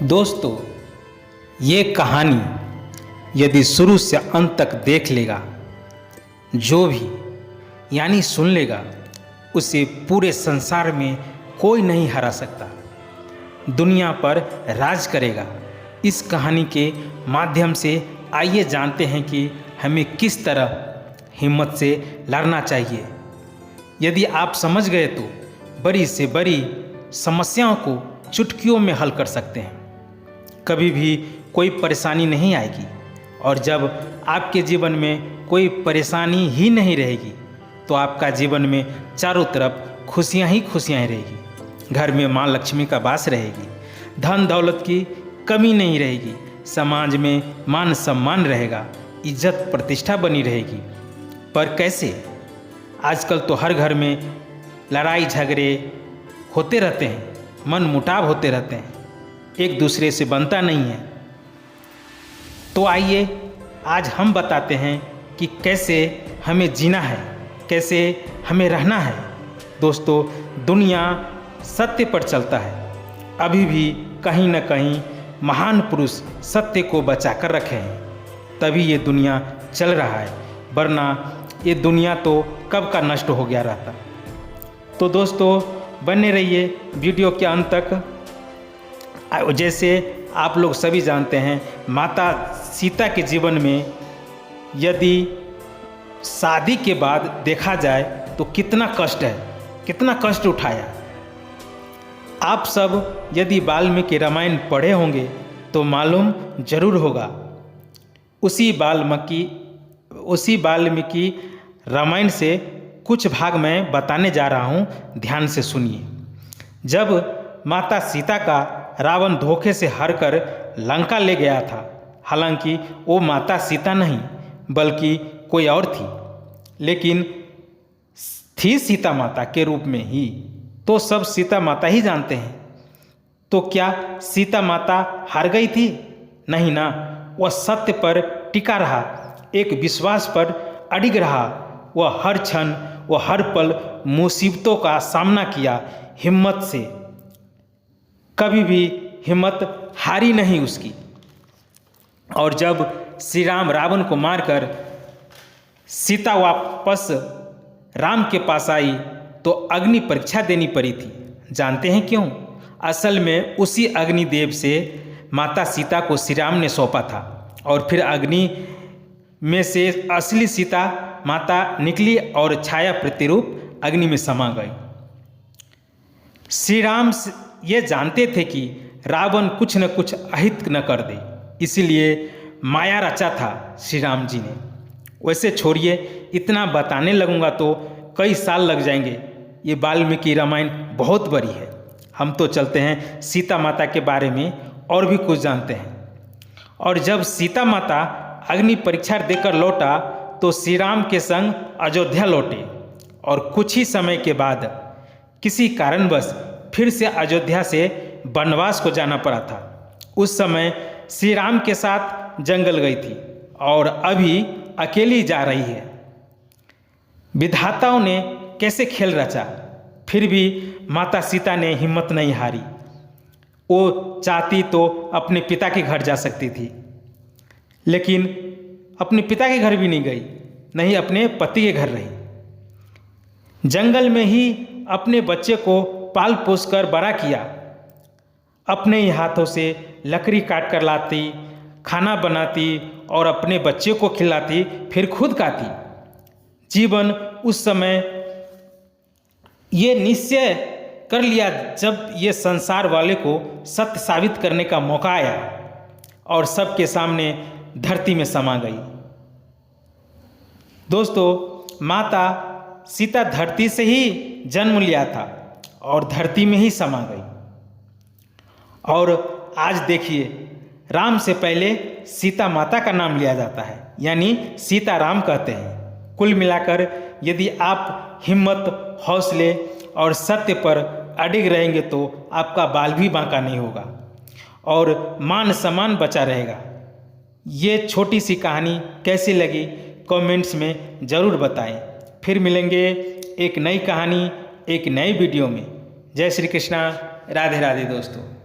दोस्तों, ये कहानी यदि शुरू से अंत तक देख लेगा, जो भी यानी सुन लेगा, उसे पूरे संसार में कोई नहीं हरा सकता, दुनिया पर राज करेगा। इस कहानी के माध्यम से आइए जानते हैं कि हमें किस तरह हिम्मत से लड़ना चाहिए। यदि आप समझ गए तो बड़ी से बड़ी समस्याओं को चुटकियों में हल कर सकते हैं। कभी भी कोई परेशानी नहीं आएगी, और जब आपके जीवन में कोई परेशानी ही नहीं रहेगी तो आपका जीवन में चारों तरफ खुशियां ही खुशियां रहेगी। घर में माँ लक्ष्मी का वास रहेगी, धन दौलत की कमी नहीं रहेगी, समाज में मान सम्मान रहेगा, इज्जत प्रतिष्ठा बनी रहेगी। पर कैसे? आजकल तो हर घर में लड़ाई झगड़े होते रहते हैं, मन मुटाव होते रहते हैं, एक दूसरे से बनता नहीं है। तो आइए आज हम बताते हैं कि कैसे हमें जीना है, कैसे हमें रहना है। दोस्तों, दुनिया सत्य पर चलता है। अभी भी कहीं न कहीं महान पुरुष सत्य को बचा कर रखे हैं, तभी ये दुनिया चल रहा है, वरना ये दुनिया तो कब का नष्ट हो गया रहता। तो दोस्तों, बने रहिए वीडियो के अंत तक। जैसे आप लोग सभी जानते हैं, माता सीता के जीवन में यदि शादी के बाद देखा जाए तो कितना कष्ट है, कितना कष्ट उठाया। आप सब यदि वाल्मीकि रामायण पढ़े होंगे तो मालूम जरूर होगा। उसी वाल्मीकि रामायण से कुछ भाग मैं बताने जा रहा हूँ, ध्यान से सुनिए। जब माता सीता का रावण धोखे से हरकर लंका ले गया था, हालांकि वो माता सीता नहीं बल्कि कोई और थी, लेकिन थी सीता माता के रूप में ही, तो सब सीता माता ही जानते हैं। तो क्या सीता माता हार गई थी? नहीं ना, वह सत्य पर टिका रहा, एक विश्वास पर अडिग रहा। वह हर क्षण, वह हर पल मुसीबतों का सामना किया हिम्मत से, कभी भी हिम्मत हारी नहीं उसकी। और जब श्री राम रावण को मारकर सीता वापस राम के पास आई तो अग्नि परीक्षा देनी पड़ी थी। जानते हैं क्यों? असल में उसी अग्निदेव से माता सीता को श्री राम ने सौंपा था, और फिर अग्नि में से असली सीता माता निकली और छाया प्रतिरूप अग्नि में समा गई। श्री राम ये जानते थे कि रावण कुछ न कुछ अहित न कर दे, इसलिए माया रचा था श्री राम जी ने। वैसे छोड़िए, इतना बताने लगूंगा तो कई साल लग जाएंगे। ये वाल्मीकि रामायण बहुत बड़ी है। हम तो चलते हैं सीता माता के बारे में और भी कुछ जानते हैं। और जब सीता माता अग्नि परीक्षा देकर लौटा तो श्री राम के संग अयोध्या लौटे, और कुछ ही समय के बाद किसी कारणवश फिर से अयोध्या से वनवास को जाना पड़ा था। उस समय श्री राम के साथ जंगल गई थी और अभी अकेली जा रही है। विधाताओं ने कैसे खेल रचा, फिर भी माता सीता ने हिम्मत नहीं हारी। वो चाहती तो अपने पिता के घर जा सकती थी, लेकिन अपने पिता के घर भी नहीं गई, नहीं अपने पति के घर रही। जंगल में ही अपने बच्चे को पाल पोस कर बड़ा किया, अपने ही हाथों से लकड़ी काट कर लाती, खाना बनाती और अपने बच्चे को खिलाती, फिर खुद खाती। जीवन उस समय ये निश्चय कर लिया जब ये संसार वाले को सत्य साबित करने का मौका आया, और सबके सामने धरती में समा गई। दोस्तों, माता सीता धरती से ही जन्म लिया था और धरती में ही समा गई। और आज देखिए, राम से पहले सीता माता का नाम लिया जाता है, यानी सीता राम कहते हैं। कुल मिलाकर यदि आप हिम्मत, हौसले और सत्य पर अडिग रहेंगे तो आपका बाल भी बांका नहीं होगा और मान सम्मान बचा रहेगा। ये छोटी सी कहानी कैसी लगी कमेंट्स में ज़रूर बताएं। फिर मिलेंगे एक नई कहानी एक नई वीडियो में। जय श्री कृष्णा, राधे राधे दोस्तों।